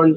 1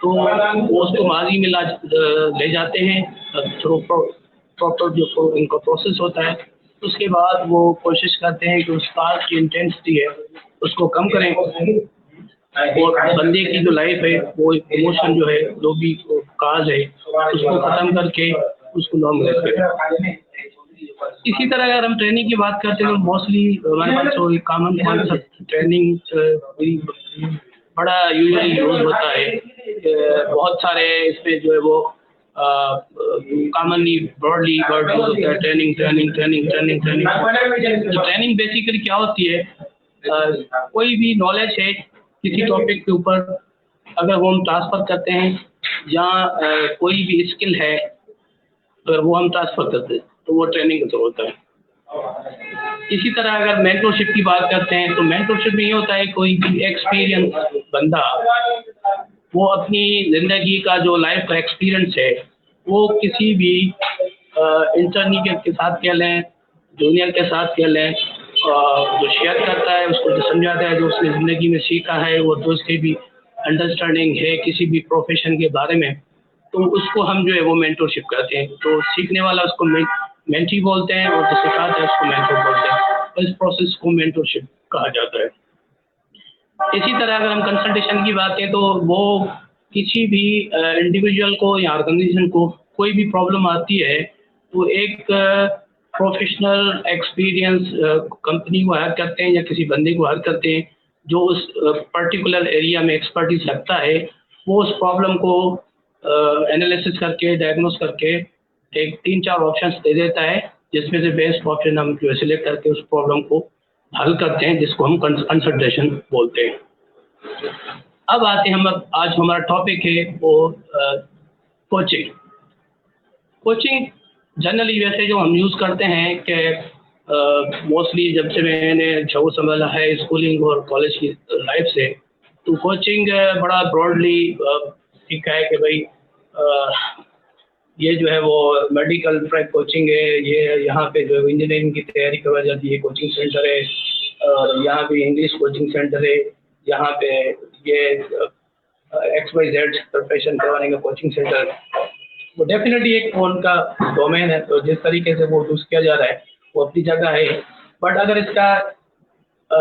تو وہ اس کو ماضی میں لے جاتے ہیں تھرو پراپر جو ان کا پروسیس ہوتا ہے. اس کے بعد وہ کوشش کرتے ہیں کہ اس کاز کی انٹینسٹی ہے اس کو کم کریں اور بندے کی جو لائف ہے وہ ایموشن جو ہے جو بھی کاز ہے اس کو ختم کر کے اس کو نارملائز کریں. اسی طرح اگر ہم ٹریننگ کی بات کرتے ہیں تو موسٹلی ہمارے پاس جو کامن کانسیپٹ ٹریننگ بڑا یوزلی یوز ہوتا ہے. بہت سارے اس پہ جو ہے وہ کامنلی براڈلی ورڈ یوز ہوتا ہے training training training training training. Training basically کیا ہوتی ہے؟ کوئی بھی نالج ہے کسی ٹاپک کے اوپر اگر وہ ہم ٹرانسفر کرتے ہیں یا کوئی بھی اسکل ہے اگر وہ ہم ٹرانسفر کرتے ہیں تو وہ ٹریننگ کا ہوتا ہے. اسی طرح اگر مینٹورشپ کی بات کرتے ہیں تو مینٹورشپ میں یہ ہوتا ہے کوئی بھی ایکسپیرئنس بندہ وہ اپنی زندگی کا جو لائف کا ایکسپیرئنس ہے وہ کسی بھی انٹرنیٹ کے ساتھ کیا لیں جونیئر کے ساتھ کیا لیں جو شیئر کرتا ہے اس کو جو سمجھاتا ہے جو اس نے زندگی میں سیکھا ہے وہ جو اس کی بھی انڈرسٹینڈنگ ہے کسی بھی پروفیشن کے بارے میں تو اس کو ہم جو ہے وہ مینٹورشپ کہتے ہیں. تو سیکھنے والا اس کو مینٹی بولتے ہیں اور جو سکھاتا ہے اس کو مینٹور بولتے ہیں. اس پروسیس کو مینٹورشپ کہا جاتا ہے. اسی طرح اگر ہم کنسلٹیشن کی بات کریں تو وہ کسی بھی انڈیویجول کو یا آرگنائزیشن کو کوئی بھی پرابلم آتی ہے تو ایک پروفیشنل ایکسپیرئنس کمپنی کو ہائر کرتے ہیں یا کسی بندے کو ہائر کرتے ہیں جو اس پرٹیکولر ایریا میں ایکسپرٹیز رکھتا ہے. وہ اس پرابلم کو انالیسس کر کے ڈائگنوز کر کے ایک 3-4 آپشنس دے دیتا ہے جس میں سے بیسٹ آپشن ہم جو سلیکٹ کر کے اس پرابلم کو حل کرتے ہیں جس کو ہم کنسلٹیشن بولتے ہیں. اب آتے ہیں ہم آج ہمارا ٹاپک ہے وہ کوچنگ. کوچنگ جنرلی ویسے جو ہم یوز کرتے ہیں کہ موسٹلی جب سے میں نے شعور سنبھالا ہے اسکولنگ اور کالج کی لائف سے تو کوچنگ بڑا براڈلی ٹھیک ہے کہ بھائی یہ جو ہے وہ میڈیکل ٹریک کوچنگ ہے یہ یہاں پہ جو ہے انجینئرنگ کی تیاری کروائی جاتی ہے کوچنگ سینٹر ہے اور یہاں پہ انگلش کوچنگ سینٹر ہے یہاں پہ یہ XYZ پروفیشن کروانے کا کوچنگ سینٹر وہ ڈیفینیٹلی ایک ان کا ڈومین ہے. تو جس طریقے سے وہ یوز کیا جا رہا ہے وہ اپنی جگہ ہے. بٹ اگر اس کا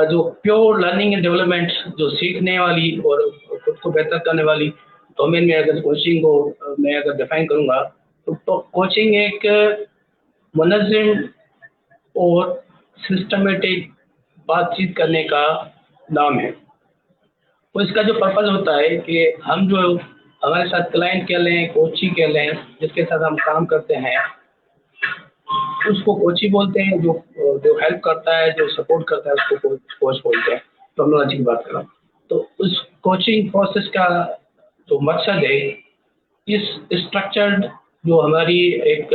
جو پیور لرننگ اینڈ ڈیولپمنٹ جو سیکھنے والی اور خود کو بہتر کرنے والی ڈومین میں اگر کوچنگ کو میں اگر ڈیفائن کروں گا تو کوچنگ ایک منظم اور سسٹمیٹک بات چیت کرنے کا نام ہے. تو اس کا جو پرپز ہوتا ہے کہ ہم جو ہمارے ساتھ کلائنٹ کہہ لیں کوچی کہہ لیں جس کے ساتھ ہم کام کرتے ہیں اس کو کوچی بولتے ہیں جو ہیلپ کرتا ہے جو سپورٹ کرتا ہے اس کو کوچ بولتے ہیں. ٹیکنالوجی کی بات کروں تو اس کوچنگ پروسیس کا جو مقصد ہے اس اسٹرکچرڈ جو ہماری ایک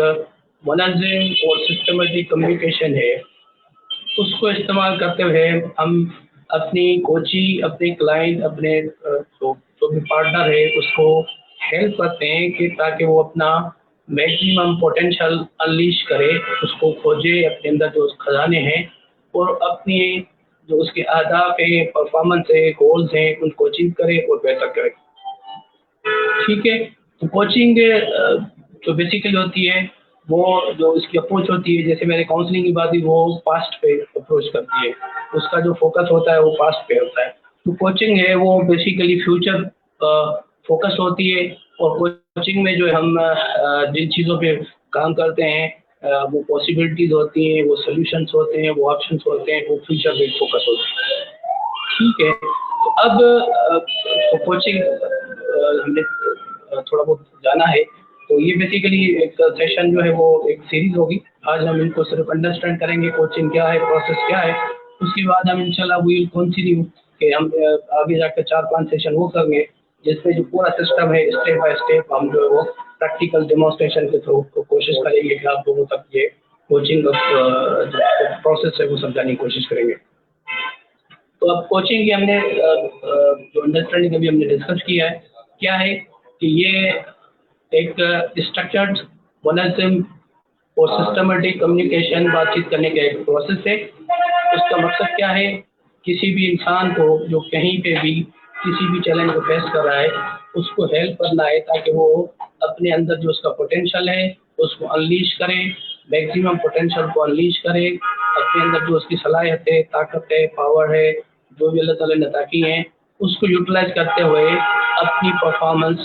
منظم اور سسٹمیٹک کمیونیکیشن ہے اس کو استعمال کرتے ہوئے ہم اپنی کوچی اپنے کلائنٹ اپنے جو بھی پارٹنر ہے اس کو ہیلپ کرتے ہیں کہ تاکہ وہ اپنا میکسیمم پوٹینشیل انلیش کرے اس کو کھوجے اپنے اندر جو خزانے ہیں اور اپنی جو اس کے اہداف ہیں پرفارمنس ہے گولز ہیں ان کو اچیو کرے اور بہتر کرے. ٹھیک ہے. تو کوچنگ جو بیسیکلی ہوتی ہے وہ جو اس کی اپروچ ہوتی ہے جیسے میں نے کاؤنسلنگ کی بات کی وہ پاسٹ پہ اپروچ کرتی ہے اس کا جو فوکس ہوتا ہے وہ پاسٹ پہ ہوتا ہے. تو کوچنگ ہے وہ بیسیکلی فیوچر فوکس ہوتی ہے اور کوچنگ میں جو ہم جن چیزوں پہ کام کرتے ہیں وہ پاسبلٹیز ہوتی ہیں وہ سلیوشنس ہوتے ہیں وہ آپشنس ہوتے ہیں وہ فیوچر پہ فوکس ہوتے ہیں. ٹھیک ہے. تو اب کوچنگ ہم نے تھوڑا بہت جانا ہے تو یہ بیسیکلی ایک سیشن جو ہے وہ ایک سیریز ہوگی. آج ہم ان کو صرف انڈرسٹینڈ کریں گے کوچنگ کیا ہے پروسیس کیا ہے. اس کے بعد ہم انشاءاللہ ویل کنٹینیو کہ ہم آگے جا کے 4-5 سیشن وہ کریں گے جس میں جو پورا سسٹم ہے اسٹیپ بائی اسٹیپ ہم جو ہے وہ پریکٹیکل ڈیمونسٹریشن کے تھرو کوشش کریں گے کہ آپ لوگوں تک یہ کوچنگ کا پروسیس ہے وہ سمجھانے کی کوشش کریں گے. تو اب کوچنگ کی ہم نے جو انڈرسٹینڈنگ ابھی ہم نے ڈسکس کیا ہے کیا ہے کہ یہ ایک اسٹرکچرڈ منظم اور سسٹمیٹک کمیونیکیشن بات چیت کرنے کا ایک پروسیس ہے. اس کا مقصد کیا ہے کسی بھی انسان کو جو کہیں پہ بھی کسی بھی چیلنج کو فیس کر رہا ہے اس کو ہیلپ کرنا ہے تاکہ وہ اپنے اندر جو اس کا پوٹینشیل ہے اس کو انلیش کرے، میکسیمم پوٹینشیل کو انلیش کرے، اپنے اندر جو اس کی صلاحیت ہے، طاقت ہے، پاور ہے، جو بھی اللہ تعالیٰ نے عطا کی ہیں اس کو یوٹیلائز کرتے ہوئے اپنی پرفارمنس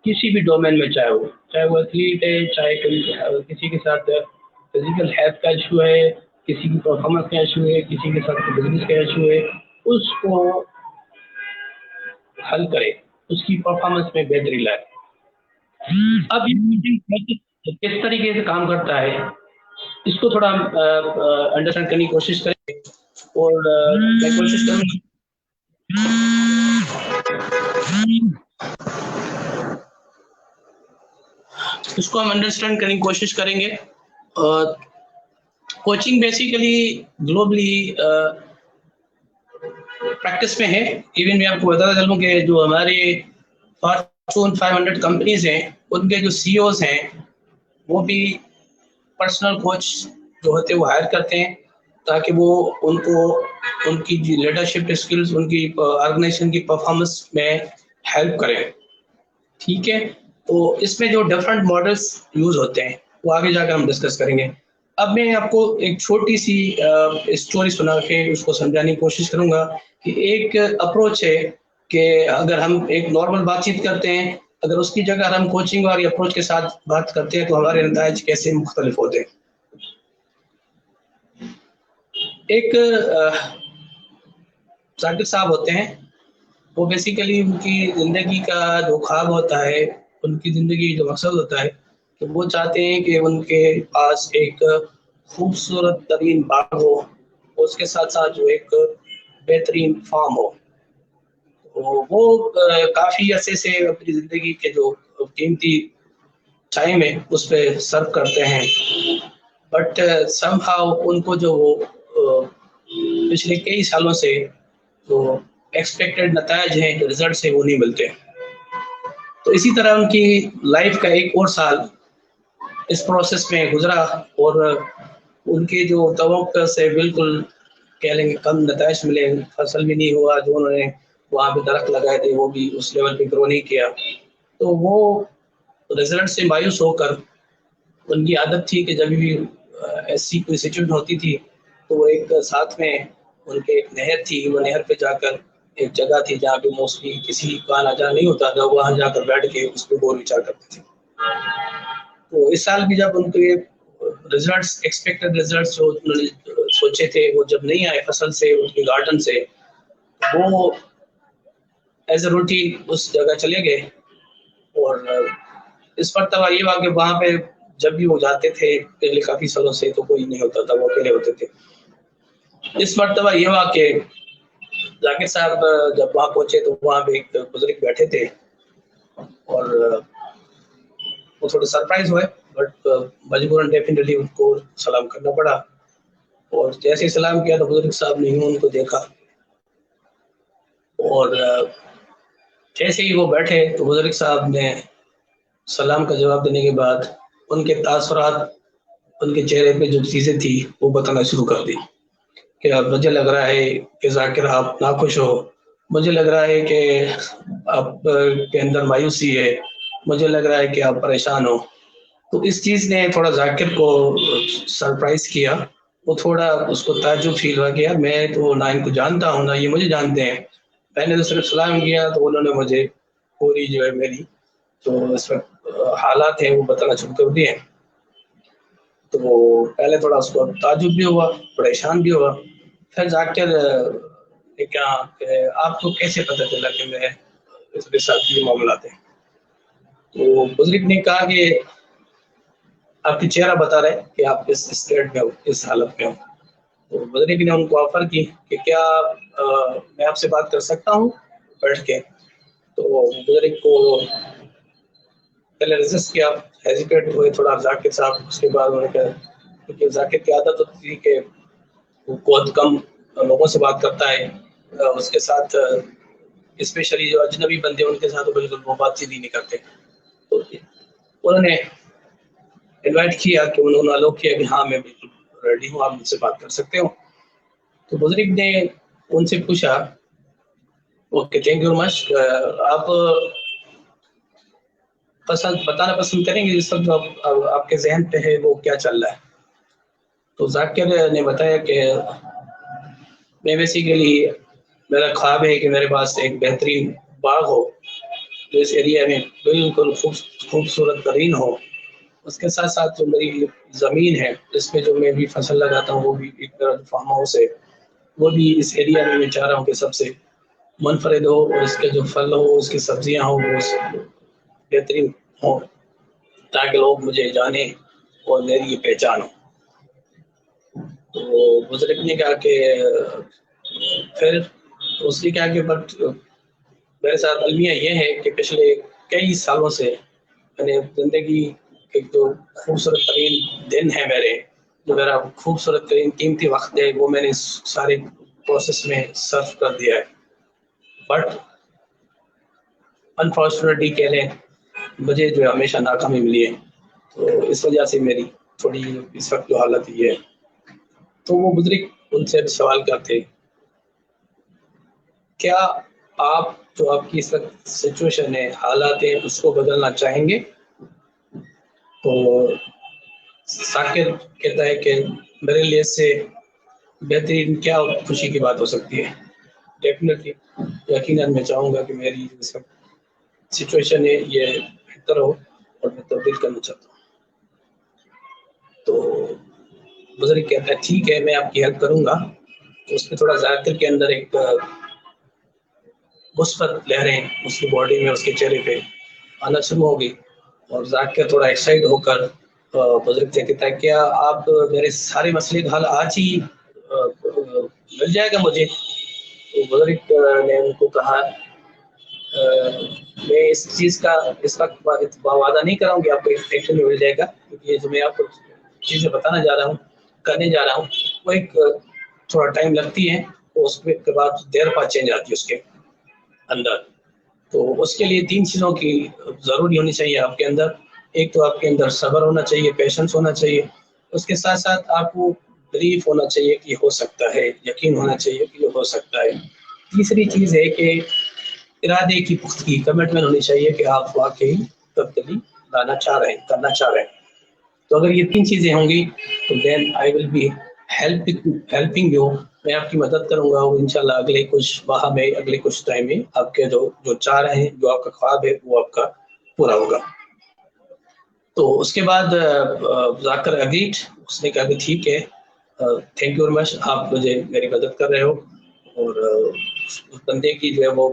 کسی بھی ڈومین میں، چاہے وہ ایتھلیٹ ہے، چاہے کسی کے ساتھ فزیکل ہیلتھ کا ایشو ہے، کسی کی پرفارمنس کا ایشو ہے، کسی کے ساتھ بزنس کا ایشو ہے، اس کو حل کرے، اس کی پرفارمنس میں بہتری لائے۔ اب یہ میٹنگ کس طریقے سے کام کرتا ہے اس کو تھوڑا انڈرسٹینڈ کرنے کی کوشش کریں، اور میں کوشش کروں گی اس کو ہم انڈرسٹینڈ کرنے کی کوشش کریں گے۔ کوچنگ بیسیکلی گلوبلی پریکٹس میں ہے۔ ایون میں آپ کو بتاتا چلوں کہ جو ہمارے فارچون 500 کمپنیز ہیں ان کے جو سی اوز ہیں وہ بھی پرسنل کوچ جو ہوتے ہیں وہ ہائر کرتے ہیں تاکہ وہ ان کو ان کی لیڈرشپ اسکلز، ان کی آرگنائزیشن کی پرفارمنس میں ہیلپ کریں۔ ٹھیک ہے، تو اس میں جو ڈفرینٹ ماڈلس یوز ہوتے ہیں وہ آگے جا کر ہم ڈسکس کریں گے۔ اب میں آپ کو ایک چھوٹی سی اسٹوری سنا کے اس کو سمجھانے کی کوشش کروں گا کہ ایک اپروچ ہے کہ اگر ہم ایک نارمل بات چیت کرتے ہیں، اگر اس کی جگہ ہم کوچنگ والی اپروچ کے ساتھ بات کرتے ہیں تو ہمارے نتائج کیسے مختلف ہوتے ہیں۔ ایک ذاکر صاحب ہوتے ہیں، وہ بیسیکلی ان کی زندگی کا جو خواب ہوتا ہے، ان کی زندگی جو مقصد ہوتا ہے کہ وہ چاہتے ہیں کہ ان کے پاس ایک خوبصورت ترین باغ ہو، اس کے ساتھ ساتھ جو ایک بہترین فارم ہو۔ وہ کافی عرصے سے اپنی زندگی کے جو قیمتی ٹائم ہے اس پہ سرو کرتے ہیں، بٹ سم ہاؤ ان کو جو وہ پچھلے کئی سالوں سے جو ایکسپیکٹڈ نتائج ہیں، جو ریزلٹس ہیں، وہ نہیں ملتے۔ تو اسی طرح ان کی لائف کا ایک اور سال اس پروسیس میں گزرا اور ان کے جو توقع سے بالکل کہہ لیں گے کم نتائج ملے، فصل بھی نہیں ہوا، جو انہوں نے وہاں پہ درخت لگائے تھے وہ بھی اس لیول پہ گرو نہیں کیا۔ تو وہ رزلٹ سے مایوس ہو کر، ان کی عادت تھی کہ جب بھی ایسی کوئی سچویشن ہوتی تھی تو وہ ایک ساتھ میں ان کے ایک نہر تھی، وہ نہر پہ جا کر ایک جگہ تھی جہاں پہ موسٹلی کسی کا آنا جانا نہیں ہوتا تھا، وہاں جا کر بیٹھ کے اس پہ غور وچار کرتے تھے۔ تو اس سال بھی جب ان کے ریزلٹس، ایکسپیکٹڈ ریزلٹس جو انہوں نے سوچے تھے وہ جب نہیں آئے فصل سے، ان کے گارڈن سے، وہ ایز اے روٹین اس جگہ چلے گئے۔ اور اس مرتبہ یہ ہوا کہ وہاں پہ جب بھی وہ جاتے تھے پہلے کافی سالوں سے تو کوئی نہیں ہوتا تھا، وہ اکیلے ہوتے تھے۔ اس مرتبہ یہ ہوا کہ ذاکر صاحب جب وہاں پہنچے تو وہاں پہ ایک بزرگ بیٹھے تھے اور وہ تھوڑے سرپرائز ہوئے، بٹ مجبوراً ڈیفینیٹلی ان کو سلام کرنا پڑا۔ اور جیسے ہی سلام کیا تو بزرگ صاحب نے ان کو دیکھا، اور جیسے ہی وہ بیٹھے تو بزرگ صاحب نے سلام کا جواب دینے کے بعد ان کے تاثرات، ان کے چہرے پہ جو چیزیں تھی وہ بتانا شروع کر دی کہ مجھے لگ رہا ہے کہ ذاکر آپ ناخوش ہو، مجھے لگ رہا ہے کہ آپ کے اندر مایوسی ہے، مجھے لگ رہا ہے کہ آپ پریشان ہو۔ تو اس چیز نے تھوڑا ذاکر کو سرپرائز کیا، وہ تھوڑا اس کو تعجب فیل ہوا کہ یار میں تو نہ ان کو جانتا ہوں نہ یہ مجھے جانتے ہیں، میں نے تو صرف سلام کیا تو انہوں نے مجھے پوری جو ہے میری جو اس وقت حالات ہیں وہ بتانا شروع کر دیے۔ تو پہلے تھوڑا اس کو تعجب بھی ہوا، پریشان بھی ہوا۔ پھر ذاکر نے کہا کہ آپ کو کیسے پتہ چلا کہ میں اس کے ساتھ یہ معاملات ہیں؟ تو بزرگ نے کہا کہ آپ کی چہرہ بتا رہے کہ آپ اس اسٹیٹ میں ہو، اس حالت میں ہو۔ تو بزرگ نے ان کو آفر کی کہ کیا میں آپ سے بات کر سکتا ہوں بیٹھ کے؟ تو بزرگ کو پہلے ریزسٹ کیا، ہیزیٹیٹ ہوئے تھوڑا ذاکر صاحب۔ اس کے بعد انہوں نے کہا کیونکہ ذاکر کی عادت ہوتی تھی کہ وہ بہت کم لوگوں سے بات کرتا ہے، اس کے ساتھ اسپیشلی جو اجنبی بندے ان کے ساتھ بالکل وہ بات چیت ہی نہیں کرتے۔ تو انہوں نے انوائٹ کیا کہ انہوں نے الاؤ کیا کہ ہاں میں بالکل ریڈی ہوں، آپ مجھ سے بات کر سکتے ہو۔ تو بزرگ نے ان سے پوچھا اوکے تھینک یو مچ، آپ بتانا پسند کریں گے جس وقت جو آپ کے ذہن پہ ہے وہ کیا چل رہا ہے؟ تو ذاکر نے بتایا کہ میں بیسیکلی میرا خواب ہے کہ میرے پاس ایک بہترین باغ ہو جو اس ایریا میں بالکل خوبصورت ترین ہو. اس کے ساتھ ساتھ جو میری زمین ہے جس میں جو میں بھی فصل لگاتا ہوں وہ بھی ایک فارم ہاؤس ہے، وہ بھی اس ایریا میں چاہ رہا ہوں کہ سب سے منفرد ہو، اور اس کے جو پھل ہو، اس کی سبزیاں ہوں وہ بہترین ہوں تاکہ لوگ مجھے جانیں اور میری یہ پہچان ہو. تو بزرگ نے کہا کہ پھر اس نے کہا کہ بٹ میرے ساتھ المیہ یہ ہے کہ پچھلے کئی سالوں سے میں نے زندگی کے جو خوبصورت ترین دن ہے میرے، جو میرا خوبصورت ترین قیمتی وقت ہے، وہ میں نے سارے پروسیس میں صرف کر دیا ہے. بٹ انفارچونیٹلی کہہ لیں مجھے جو ہے ہمیشہ ناکامی ملی ہے. تو اس وجہ سے میری تھوڑی اس وقت جو حالت یہ ہے. تو وہ بزرگ ان سے سوال کرتے کیا آپ جو آپ کی اس وقت سچویشن ہے، حالات ہیں، اس کو بدلنا چاہیں گے؟ تو ذاکر کہتا ہے کہ میرے لیے اس سے بہترین کیا خوشی کی بات ہو سکتی ہے. ڈیفینیٹلی یقیناً میں چاہوں گا کہ میری اس وقت سچویشن ہے یہ بہتر ہو اور میں تبدیل کرنا چاہتا ہوں. تو بزرگ کہتا ہے ٹھیک ہے میں آپ کی ہیلپ کروں گا. تو اس میں تھوڑا ذاکر کے اندر ایک مثبت لہریں اس کی باڈی میں، اس کے چہرے پہ آنا شروع ہو گئی، اور ذاکر تھوڑا ایکسائٹ ہو کر بزرگ سے کہتا ہے کیا آپ میرے سارے مسئلے کا حل آج ہی مل جائے گا مجھے؟ تو بزرگ نے ان کو کہا میں اس چیز کا اس وقت وعدہ نہیں کراؤں گی آپ کو ایکشن میں مل جائے گا، کیونکہ یہ جو میں آپ کو چیزیں بتانا جا رہا ہوں، کرنے جا رہا ہوں، وہ ایک تھوڑا ٹائم لگتی ہے، اور اس کے بعد دیر پا چینج آتی ہے اس کے اندر. تو اس کے لیے 3 چیزوں کی ضروری ہونی چاہیے آپ کے اندر. ایک تو آپ کے اندر صبر ہونا چاہیے، پیشنس ہونا چاہیے. اس کے ساتھ ساتھ آپ کو بلیف ہونا چاہیے کہ ہو سکتا ہے، یقین ہونا چاہیے کہ یہ ہو سکتا ہے. تیسری چیز ہے کہ ارادے کی پختگی، کمٹمنٹ ہونی چاہیے کہ آپ واقعی تبدیلی لانا چاہ رہے ہیں، کرنا چاہ رہے ہیں. تو اگر یہ 3 چیزیں ہوں گی تو دین آئی ول بی ہیلپنگ یو، میں آپ کی مدد کروں گا، اور انشاءاللہ اگلے کچھ ماہ میں، اگلے کچھ ٹائم میں آپ کے جو چاہ رہے ہیں، جو آپ کا خواب ہے وہ آپ کا پورا ہوگا. تو اس کے بعد ذاکر اگریڈ، اس نے کہا کہ ٹھیک ہے، تھینک یو ویری مچ، آپ مجھے میری مدد کر رہے ہو. اور اس بندے کی جو ہے وہ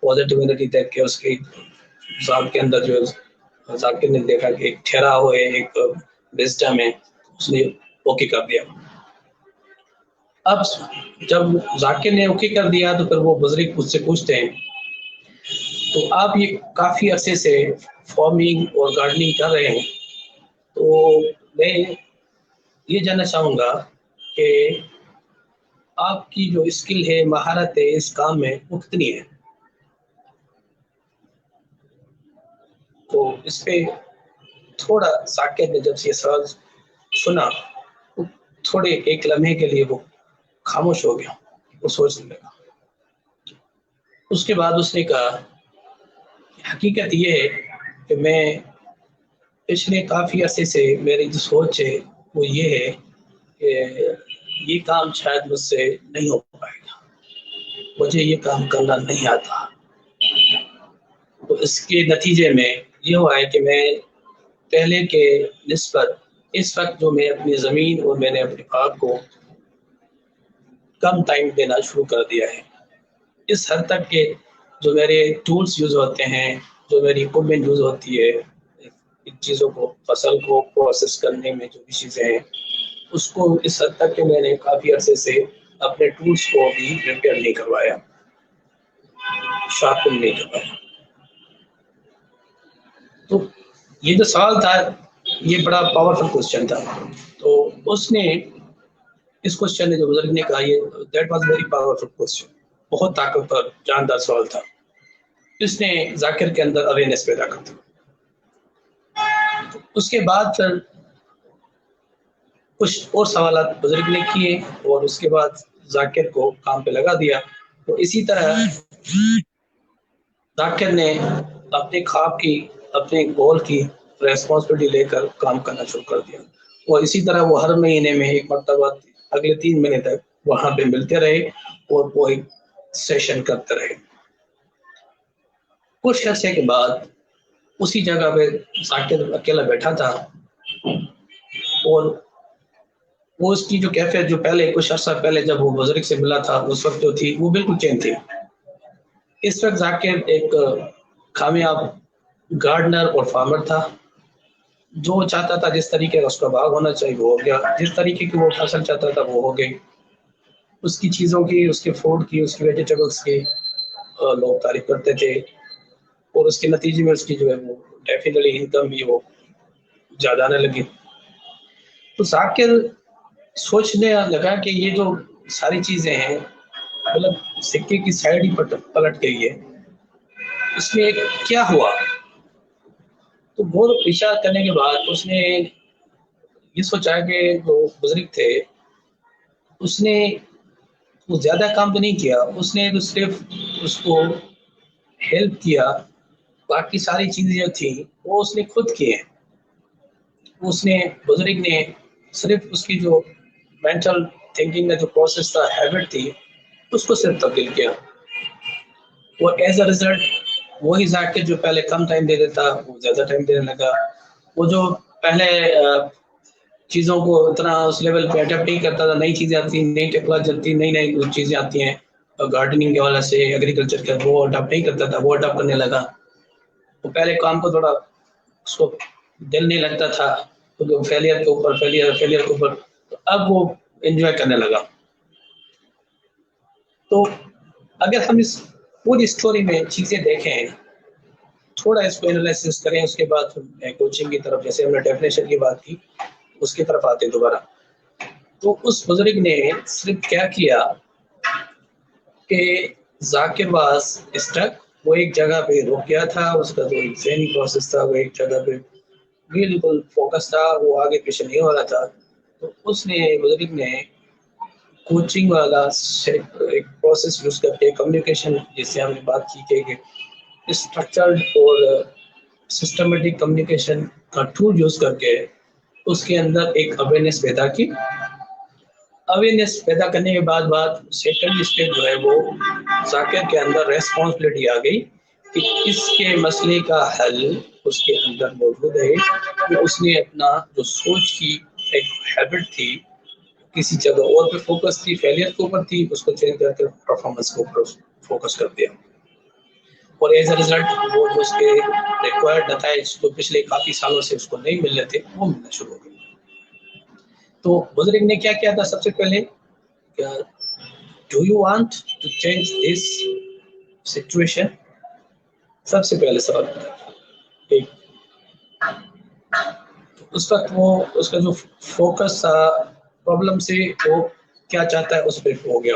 پازیٹیوٹی دیکھ کے اس کی ذات کے اندر جو ہے ذاکر نے دیکھا کہ ایک ٹھہرا ہوا ہے، ایک وزڈم ہے، اس نے اوکے کر دیا. اب جب ذاکر نے اوکے کر دیا تو پھر وہ بزرگ مجھ سے پوچھتے ہیں تو آپ یہ کافی عرصے سے فارمنگ اور گارڈننگ کر رہے ہیں، تو میں یہ جاننا چاہوں گا کہ آپ کی جو اسکل ہے، مہارت ہے اس کام میں وہ کتنی ہے؟ تو اس پہ تھوڑا ذاکر نے جب یہ سوال سنا تھوڑے ایک لمحے کے لیے وہ خاموش ہو گیا، وہ سوچنے لگا. اس کے بعد اس نے کہا حقیقت یہ ہے کہ میں پچھلے کافی عرصے سے میری جو سوچ ہے وہ یہ ہے کہ یہ کام شاید مجھ سے نہیں ہو پائے گا، مجھے یہ کام کرنا نہیں آتا. تو اس کے نتیجے میں یہ ہوا ہے کہ میں پہلے کے نسبت اس وقت جو میں اپنی زمین اور میں نے اپنے باغ کو کم ٹائم دینا شروع کر دیا ہے. اس حد تک کہ جو میرے ٹولز یوز ہوتے ہیں، جو میری اکوپمنٹ یوز ہوتی ہے، ان چیزوں کو، فصل کو پروسیس کرنے میں جو بھی چیزیں ہیں، اس کو اس حد تک کہ میں نے کافی عرصے سے اپنے ٹولز کو بھی ریپیئر نہیں کروایا، شارپن نہیں کروایا. تو یہ جو سوال تھا یہ بڑا پاورفل کوشچن تھا. تو اس نے اس کوشچن نے جو بزرگ نے کہا یہ that was very powerful question, بہت طاقتور جاندار سوال تھا. اس نے ذاکر کے اندر اویئرنیس پیدا کر دی. اس کے بعد پھر کچھ اور سوالات بزرگ نے کیے اور اس کے بعد ذاکر کو کام پہ لگا دیا. تو اسی طرح ذاکر نے اپنے خواب کی اپنے گول کی ریسپانسبلٹی لے کر کام کرنا شروع کر دیا، اور اسی طرح وہ ہر مہینے میں ایک مرتبہ اگلے 3 مہینے تک وہاں پہ ملتے رہے اور وہ ایک سیشن کرتے رہے۔ کچھ عرصے کے بعد اسی جگہ پہ ذاکر اکیلا بیٹھا تھا، اور وہ اس کی جو کیفیت جو پہلے کچھ عرصہ پہلے جب وہ بزرگ سے ملا تھا اس وقت جو تھی وہ بالکل چینج تھی۔ اس وقت ذاکر ایک کامیاب گارڈنر اور فارمر تھا، جو چاہتا تھا جس طریقے کا اس کا باغ ہونا چاہیے وہ ہو گیا، جس طریقے کی وہ فصل چاہتا تھا وہ ہو گئی، اس کی چیزوں کی، اس کے فوڈ کی، اس کی ویجیٹیبلس کی لوگ تعریف کرتے تھے، اور اس کے نتیجے میں اس کی جو ہے وہ ڈیفینیٹلی انکم بھی وہ زیادہ آنے لگی۔ تو ذاکر سوچنے لگا کہ یہ جو ساری چیزیں ہیں مطلب سکے کی سائڈ ہی پلٹ گئی ہے، اس میں کیا ہوا؟ تو غور و فکر کرنے کے بعد اس نے یہ سوچا کہ جو بزرگ تھے اس نے وہ زیادہ کام تو نہیں کیا، اس نے تو صرف اس کو ہیلپ کیا، باقی ساری چیزیں جو تھیں وہ اس نے خود کی ہیں۔ اس نے بزرگ نے صرف اس کی جو مینٹل تھنکنگ کا جو پروسیس تھا، ہیبٹ تھی، اس کو صرف تبدیل کیا، اور ایز اے ریزلٹ وہی ذاکر جو پہلے کم ٹائم دے دیتا وہ زیادہ ٹائم دینے لگا، وہ جو پہلے چیزوں کو اتنا اس لیول پہ اڈیپٹ نہیں کرتا تھا، نئی چیزیں آتی ہیں، نئی ٹیکنالوجی آتی ہے، نئی چیزیں آتی ہیں گارڈننگ کے حوالے سے، ایگریکلچر کا، وہ اڈاپٹ نہیں کرتا تھا، وہ اڈاپٹ کرنے لگا۔ وہ پہلے کام کو تھوڑا اس کو دل نہیں لگتا تھا، فیلئر کے اوپر، تو اب وہ انجوائے کرنے لگا۔ تو اگر ہم اس پوری اسٹوری میں چیزیں دیکھیں، تھوڑا اس کو انالیسس کریں، اس کے بعد کوچنگ کی طرف، جیسے ہم نے ڈیفینیشن کی بات کی، اس کی طرف آتے دوبارہ۔ تو اس بزرگ نے صرف کیا کیا کہ ذاکر واز اسٹک، وہ ایک جگہ پہ رک گیا تھا، اس کا جو ذہنی پروسیس تھا وہ ایک جگہ پہ بالکل فوکس تھا، وہ آگے پیچھے نہیں ہو رہا تھا۔ تو اس نے بزرگ نے کوچنگ والا ایک پروسیس یوز کر کے، کمیونیکیشن جس سے ہم نے بات کی کہ اسٹرکچرڈ اور سسٹمیٹک کمیونیکیشن کا ٹول یوز کر کے اس کے اندر ایک اویئرنیس پیدا کی۔ اویئرنیس پیدا کرنے کے بعد سیکنڈ اسٹیپ جو ہے وہ ذاکر کے اندر ریسپانسبلٹی آ گئی کہ اس کے مسئلے کا حل اس کے اندر موجود ہے، کہ اس نے اپنا جو سوچ کی ایک ہیبٹ تھی کسی جگہ اور پہ فوکس تھی، فیلئر کے اوپر تھی، اس کو چینج کر کے پرفارمنس کے اوپر فوکس کر دیا، اور ایز اے ریزلٹ وہ جو اس کے ریکوائرڈ نتائج جو پچھلے کافی سالوں سے اس کو نہیں مل رہے تھے وہ ملنا شروع ہو گئے۔ تو بزرگ نے کیا کیا تھا؟ سب سے پہلے do you want to change this situation, سب سے پہلے سوال اس وقت وہ اس کا جو فوکس تھا پرابلم سے، وہ کیا چاہتا ہے اس پہ ہو گیا۔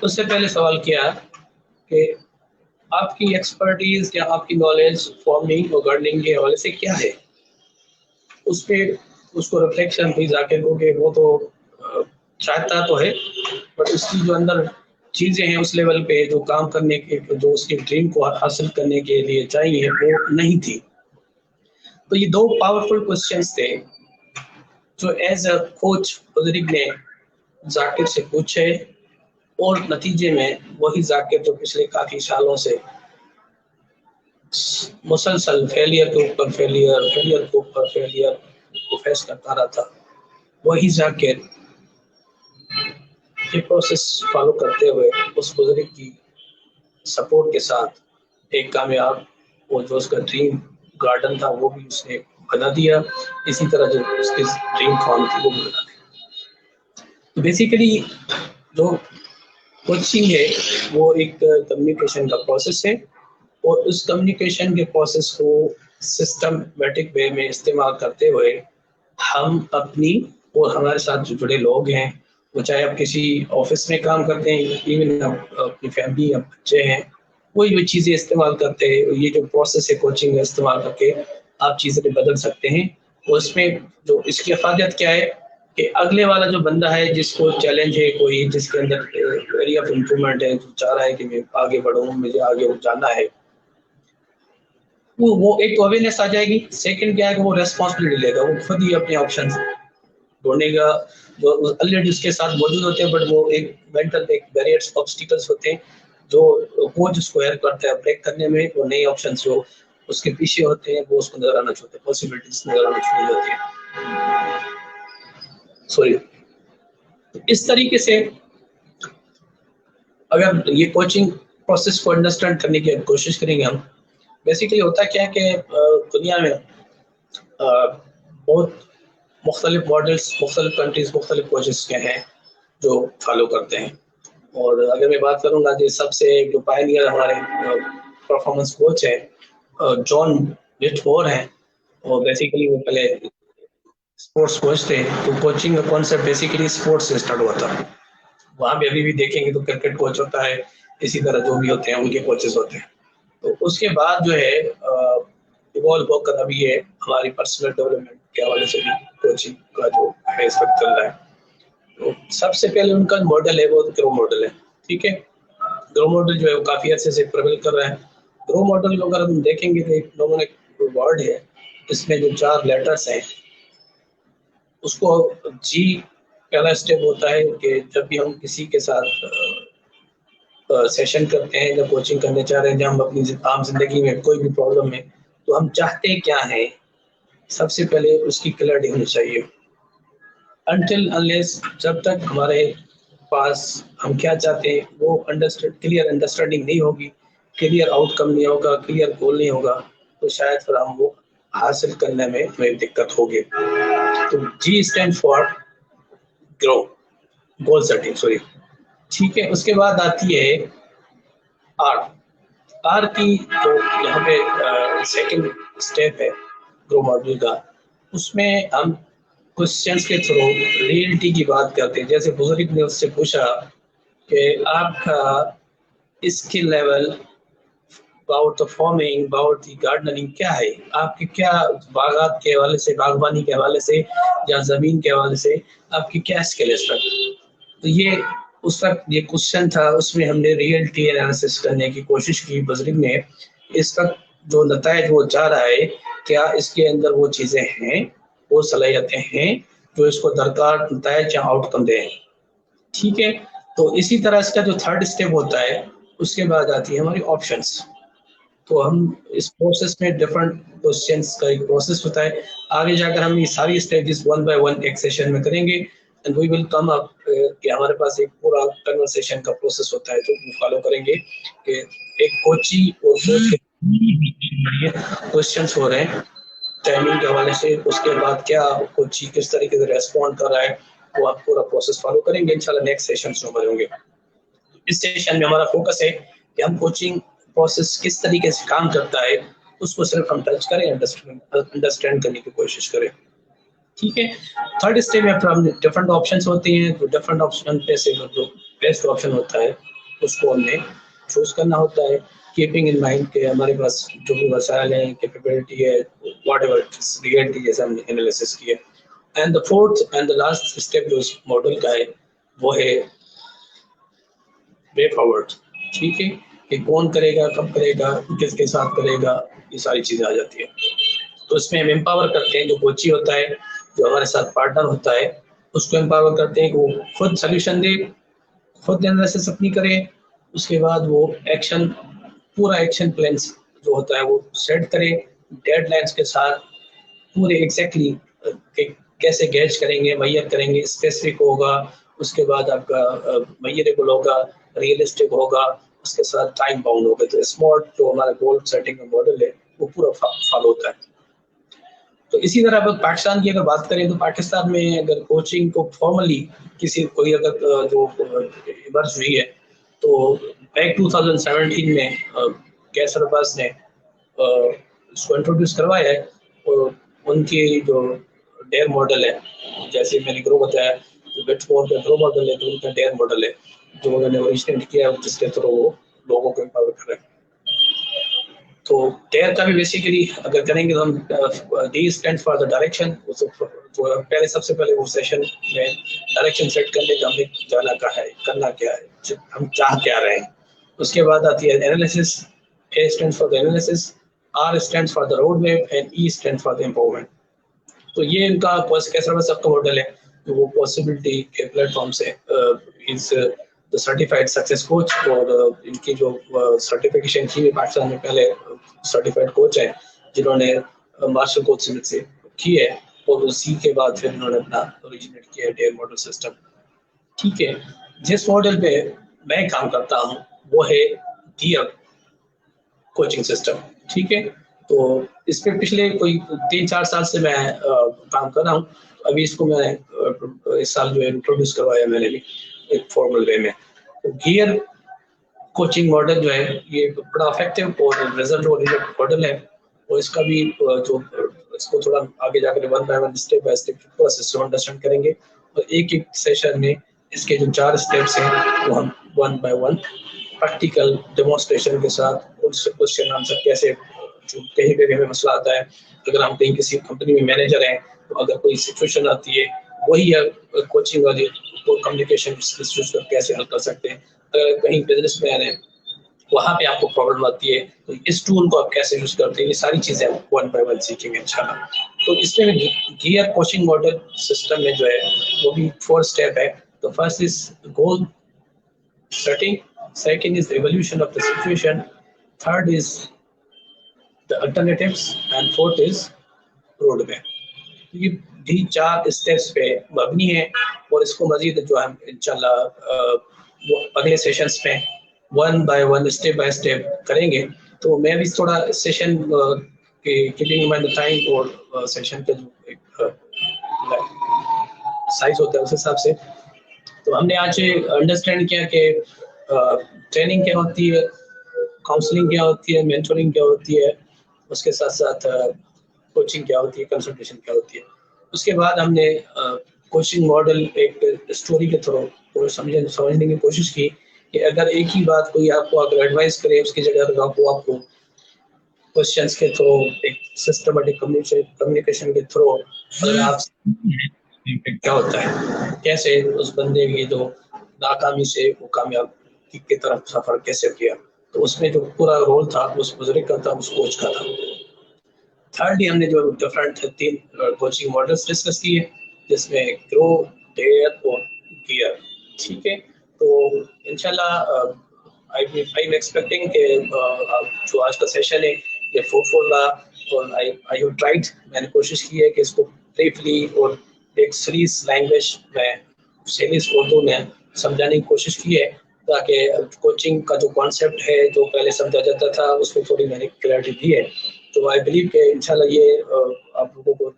اس سے پہلے سوال کیا کہ آپ کی ایکسپرٹیز یا آپ کی نالج فارمنگ اور گارڈننگ کے حوالے سے کیا ہے، اس پہ اس کو ریفلیکشن بھی ذاکر کو کہ وہ تو چاہتا تو ہے بٹ اس کی جو اندر چیزیں ہیں اس لیول پہ جو کام کرنے کے، جو اس کے ڈریم کو حاصل کرنے کے لیے چاہیے وہ نہیں تھی۔ تو یہ 2 پاورفل کوسچنس تھے جو ایز اے کوچ بزرگ نے ذاکر سے پوچھے، اور نتیجے میں وہی ذاکر جو پچھلے کافی سالوں سے مسلسل فیلئر کے اوپر فیلئر کو فیس کرتا رہا تھا، وہی ذاکر یہ پروسیس فالو کرتے ہوئے اس بزرگ کی سپورٹ کے ساتھ ایک کامیاب، اور جو اس کا ڈریم گارڈن تھا وہ بھی اس نے بنا دیا، اسی طرح جو اس کی ڈریم فارم تھی وہ بھی بنا دیا۔ تو بیسیکلی جو کوچنگ ہے وہ ایک کمیونیکیشن کا پروسیس ہے، اور اس کمیونیکیشن کے پروسیس کو سسٹمیٹک وے میں استعمال کرتے ہوئے ہم اپنی اور ہمارے ساتھ جو جڑے لوگ ہیں، وہ چاہے آپ کسی آفس میں کام کرتے ہیں، ایون اپنی فیملی یا بچے ہیں، وہی چیزیں استعمال کرتے ہیں، یہ جو پروسیس ہے کوچنگ کا استعمال کر کے آپ چیزیں بدل سکتے ہیں۔ اور اس میں جو اس کی افادیت کیا ہے کہ اگلے والا جو بندہ ہے جس کو چیلنج ہے، کوئی جس کے اندر ایریا آف امپرومنٹ ہے، جو چاہ رہا ہے کہ میں آگے بڑھوں، مجھے آگے جانا ہے، وہ ایک تو اویئرنیس آ جائے گی. سیکنڈ کیا ہے کہ وہ ریسپانسبلٹی لے گا, وہ خود ہی اپنے آپشن ڈھونڈے گا جو آلریڈی اس کے ساتھ موجود ہوتے ہیں, بٹ وہ ایک مینٹل ایک بیریئرس آبسٹیکلس ہوتے ہیں جو کوچ اس کو ہیلپ کرتا ہے بریک کرنے میں. وہ نئے آپشن جو اس کے پیچھے ہوتے ہیں وہ اس کو نظر آنا چاہتے ہیں, پاسبلٹیز نظر آنا شروع ہوتی ہیں. سوری. اس طریقے سے اگر یہ کوچنگ پروسیس کو انڈرسٹینڈ کرنے کی کوشش کریں گے ہم, بیسیکلی ہوتا کیا ہے کہ دنیا میں بہت مختلف ماڈلس, مختلف کنٹریز, مختلف کوچز کے ہیں جو فالو کرتے ہیں. اور اگر میں بات کروں گا کہ سب سے جو پائنیئر ہمارے پرفارمنس کوچ ہے جان لٹمور ہیں, اور بیسیکلی وہ پہلے اسپورٹس کوچ تھے. تو کوچنگ کا کانسیپٹ بیسیکلی اسپورٹس سے اسٹارٹ ہوا تھا. وہاں پہ ابھی بھی دیکھیں گے تو کرکٹ کوچ ہوتا ہے, اسی طرح جو بھی ہوتے ہیں ان کے کوچز ہوتے ہیں. تو اس کے بعد جو ہے ایوالو ہو کر ابھی یہ ہماری پرسنل ڈیولپمنٹ کے حوالے سے بھی کوچنگ کا جو ہے اس وقت چل رہا ہے. تو سب سے پہلے ان کا ماڈل ہے وہ گرو ماڈل ہے. ٹھیک ہے, گرو ماڈل جو ہے وہ کافی عرصے سے پریویل کر رہا ہے. گرو ماڈل کو اگر ہم دیکھیں گے تو لوگوں نے ورڈ ہے اس میں جو 4 لیٹرز ہیں اس کو جی پہلا اسٹیپ ہوتا ہے کہ جب بھی ہم کسی کے ساتھ سیشن کرتے ہیں یا کوچنگ کرنے چاہ رہے ہیں جب ہم اپنی عام زندگی میں کوئی بھی پرابلم ہے تو ہم چاہتے کیا ہیں, سب سے پہلے اس کی کلیئرٹی ہونی چاہیے. انٹل انلیس جب تک ہمارے پاس ہم کیا چاہتے ہیں وہ کلیئر انڈرسٹینڈنگ نہیں ہوگی, کلیئر آؤٹ کم نہیں ہوگا, کلیئر گول نہیں ہوگا, تو شاید پھر ہم وہ حاصل کرنے میں ہمیں دقت ہوگی. تو G stand for guru, goal setting, sorry. ٹھیک ہے, اس کے بعد آتی ہے آر. آر کی جو یہاں پہ سیکنڈ اسٹیپ ہے گرو ماڈل کا, اس میں ہم کوشچنس کے تھرو ریئلٹی کی بات کرتے ہیں. جیسے بزرگ نے اس سے پوچھا کہ آپ کا skill level about the farming, about the gardening کیا ہے, آپ کے کیا باغات کے حوالے سے, باغبانی کے حوالے سے یا زمین کے حوالے سے آپ کی کیا اسکل ہے اس وقت. تو یہ اس وقت یہ کوشچن تھا, اس میں ہم نے ریئلٹی انالیسس کرنے کی کوشش کی بزرگ نے. اس وقت جو نتائج وہ چاہ رہا ہے کیا اس کے اندر وہ چیزیں ہیں, وہ صلاحیتیں ہیں جو اس کو درکار نتائج یا آؤٹ کم دیں. ٹھیک ہے, تو اسی طرح اس کا جو تھرڈ اسٹیپ ہوتا ہے اس کے بعد آتی ہے ہماری آپشنس. تو ہم اس پروسیس میں ڈفرنٹ کوشچنس کا ایک پروسیس ہوتا ہے. آگے جا کر ہم یہ ساری اسٹیجز 1 by 1 ایک سیشن میں کریں گے, اینڈ وی ول کم اپ کہ ہمارے پاس ایک پورا کنورسیشن کا پروسیس ہوتا ہے جو فالو کریں گے کہ ایک کوچی اور کوچ کے کوشچنس ہو رہے ہیں ٹائمنگ کے حوالے سے, اس کے بعد کیا کوچی کس طریقے سے ریسپونڈ کر رہا ہے, وہ آپ پورا پروسیس فالو کریں گے. انشاءاللہ نیکسٹ سیشن شروع کریں گے. اس سیشن میں ہمارا فوکس ہے کہ ہم کوچنگ پروسیس کس طریقے سے کام کرتا ہے اس کو صرف ہم ٹچ کریں, انڈرسٹینڈ کرنے کی کوشش کریں. ٹھیک ہے, تھرڈ اسٹیپ میں پھر ہم ڈفرنٹ آپشنس ہوتے ہیں, تو ڈفرنٹ آپشن پہ سے جو بیسٹ آپشن ہوتا ہے اس کو ہم نے چوز کرنا ہوتا ہے, کیپنگ ان مائنڈ کہ ہمارے پاس جو بھی وسائل ہیں, کیپیبلٹی ہے, واٹ ایور ریئلٹی جیسے ہم نے انالیسس کیا. And the fourth and the last step جو اس ماڈل کا ہے وہ ہے وے فارورڈ. ٹھیک ہے, کہ کون کرے گا, کب کرے گا, کس کے ساتھ کرے گا, یہ ساری چیزیں آ جاتی ہیں. تو اس میں ہم امپاور کرتے ہیں جو کوچی ہوتا ہے, جو ہمارے ساتھ پارٹنر ہوتا ہے, اس کو امپاور کرتے ہیں کہ وہ خود سلیوشن دے, خود انالیسس اپنی کرے. اس کے بعد وہ ایکشن, پورا ایکشن پلانس جو ہوتا ہے وہ سیٹ کرے ڈیڈ لائنس کے ساتھ, پورے ایگزیکٹلی کیسے گیج کریں گے, میئر کریں گے, اسپیسیفک ہوگا, اس کے بعد آپ کا میئریبل ہوگا, ریئلسٹک ہوگا, اس کے ساتھ ٹائم باؤنڈ ہوگا. تو اسمارٹ جو ہمارا گول سیٹنگ کا ماڈل ہے وہ پورا فالو ہوتا ہے. تو اسی طرح اگر پاکستان کی اگر بات کریں تو پاکستان میں اگر کوچنگ کو فارملی کسی کوئی اگر جو ایمرج ہوئی ہے تو بیک 2017 میں کیسر عباس نے اس کو انٹروڈیوس کروایا ہے. اور ان کی جو ڈیر ماڈل ہے, جیسے میں نے گرو بتایا بٹفور کا گرو ماڈل ہے, تو ان کا ڈیر ماڈل ہے جو انہوں نے اوریجنیٹ کیا ہے, جس کے تھرو وہ لوگوں کو امپاور کر رہے ہیں. تو ڈیر کا بھی بیسیکلی اگر کریں گے تو ہم D stand for the direction, پہلے سب سے پہلے وہ سیشن میں ڈائریکشن سیٹ کرنے کا ہمیں جانا کہاں ہے, کرنا کیا ہے, ہم چاہ کیا رہے ہیں. اس کے بعد آتی ہے analysis, a stand for the analysis, R stands for the roadmap and E stands for the empowerment. تو یہ ان کا کیسا سب کا ماڈل ہے کہ وہ پاسبلٹی کے پلیٹ فارم سے از دا سرٹیفائڈ سکسیس کوچ, اور ان کی جو سرٹیفکیشن کی پاکستان میں پہلے سرٹیفائڈ کوچ ہیں جنہوں نے مارشل کوچ سمت سے کی ہے, اور اسی کے بعد پھر انہوں نے اپنا اوریجنیٹ کیا ہے ڈیئر ماڈل سسٹم. ٹھیک ہے, جس ماڈل پہ میں کام کرتا ہوں وہ ہے گیئر کوچنگ سسٹم. ٹھیک ہے, تو اس پہ پچھلے کوئی 3-4 سال سے میں کام کر رہا ہوں. ابھی اس کو میں اس سال جو ہے انٹروڈیوس کروایا میں نے بھی ایک فارمل وے میں. گیئر کوچنگ ماڈل جو ہے یہ بڑا افیکٹو اور ریزلٹ اورینٹڈ ماڈل ہے, اور اس کا بھی جو اس کو تھوڑا آگے جا کر 1 by 1 اسٹیپ بائی اسٹیپ پورا سسٹم انڈرسٹینڈ کریں گے, اور ایک سیشن میں اس کے جو 4 اسٹیپس ہیں وہ ہم 1 by 1 پریکٹیکل ڈیمونسٹریشن کے ساتھ اس سے کوشچن آنسر کیسے, جو کہیں پہ بھی ہمیں مسئلہ آتا ہے, اگر ہم کہیں کسی کمپنی میں مینیجر ہیں تو اگر کوئی سچویشن آتی ہے وہی کوچنگ والی کمیونیکیشن اسکلس کیسے حل کر سکتے ہیں. اگر کہیں بزنس مین ہے وہاں پہ آپ کو پرابلم آتی ہے تو اس ٹول کو آپ کیسے یوز کرتے ہیں, یہ ساری چیزیں 1 by 1 سیکھیں گے انشاءاللہ. تو اس میں گیئر کوچنگ ماڈل سسٹم میں جو ہے وہ بھی 4 اسٹیپ ہے. تو first is goal setting, second is the evolution of the situation, third is the alternatives, and fourth is roadmap. یہ بھی 4 اسٹیپس پہ مبنی ہے, اور اس کو مزید جو ہم انشاءاللہ اگلے سیشنز میں 1 by 1 اسٹیپ بائی اسٹیپ کریں گے. تو میں بھی تھوڑا سیشن کیپنگ مائنڈ ٹائم اور سیشن کا جو ایک سائز ہوتا ہے اس حساب سے, تو ہم نے آج انڈرسٹینڈ کیا کہ ٹریننگ کیا ہوتی ہے, کاؤنسلنگ کیا ہوتی ہے, مینٹورنگ کیا ہوتی ہے, اس کے ساتھ ساتھ کوچنگ کیا ہوتی ہے, کنسلٹیشن کیا ہوتی ہے. اس کے بعد ہم نے کوچنگ ماڈل ایک اسٹوری کے تھرو سمجھنے کی کوشش کی کہ اگر ایک ہی بات کوئی آپ کو اگر ایڈوائز کرے اس کی جگہ اگر آپ کو کوشچنس کے تھرو ایک سسٹمیٹک کمیونیکیشن کے تھرو اگر آپ کیا ہوتا ہے, کیسے اس بندے کی جو ناکامی سے وہ کامیاب کی طرف سفر کیسے کیا, تو اس میں جو پورا رول تھا اس بزرگ کا تھا, اس کوچ کا تھا. تھرڈلی ہم نے جو ڈفرنٹ 3 کوچنگ ماڈلس ڈسکس کیے جس میں گرو, ڈیئر اور گیئر. ٹھیک ہے, تو انشاءاللہ آئی ایم ایکسپیکٹنگ کہ جو آج کا سیشن ہے یہ فروٹفل رہا, اور آئی ہیو ٹرائڈ, میں نے کوشش کی ہے کہ اس کو بریفلی اور ایک سیریز لینگویج میں سیریز اردو میں سمجھانے کی کوشش کی ہے, تاکہ کوچنگ کا جو کانسیپٹ ہے جو پہلے سمجھا جاتا تھا اس میں تھوڑی میں نے کلیئرٹی دی ہے. تو آئی بلیو کہ انشاءاللہ یہ آپ لوگوں کو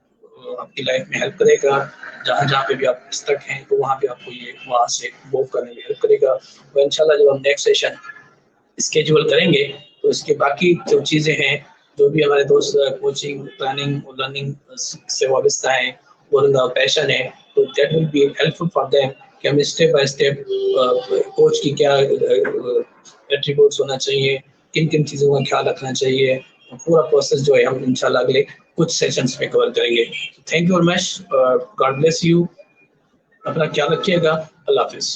آپ کی لائف میں ہیلپ کرے گا, جہاں پہ بھی آپ اسٹک ہیں تو وہاں پہ آپ کو یہ وہاں سے موو کرنے میں ہیلپ کرے گا. اور انشاءاللہ جب ہم نیکسٹ سیشن اسکیجول کریں گے تو اس کے باقی جو چیزیں ہیں جو بھی ہمارے دوست کوچنگ, پلاننگ اور لرننگ سے وابستہ ہیں اور ان کا پیشن ہے, تو that will be helpful for them کہ ہم اسٹیپ بائی اسٹیپ کوچ کی کیا ایٹریبیوٹس ہونا چاہیے, کن کن چیزوں کا خیال رکھنا چاہیے, پورا پروسیس جو ہے ہم انشاءاللہ اگلے کچھ سیشنز میں کور کریں گے. Thank you very much, God bless you, اپنا خیال رکھیے گا, اللہ حافظ.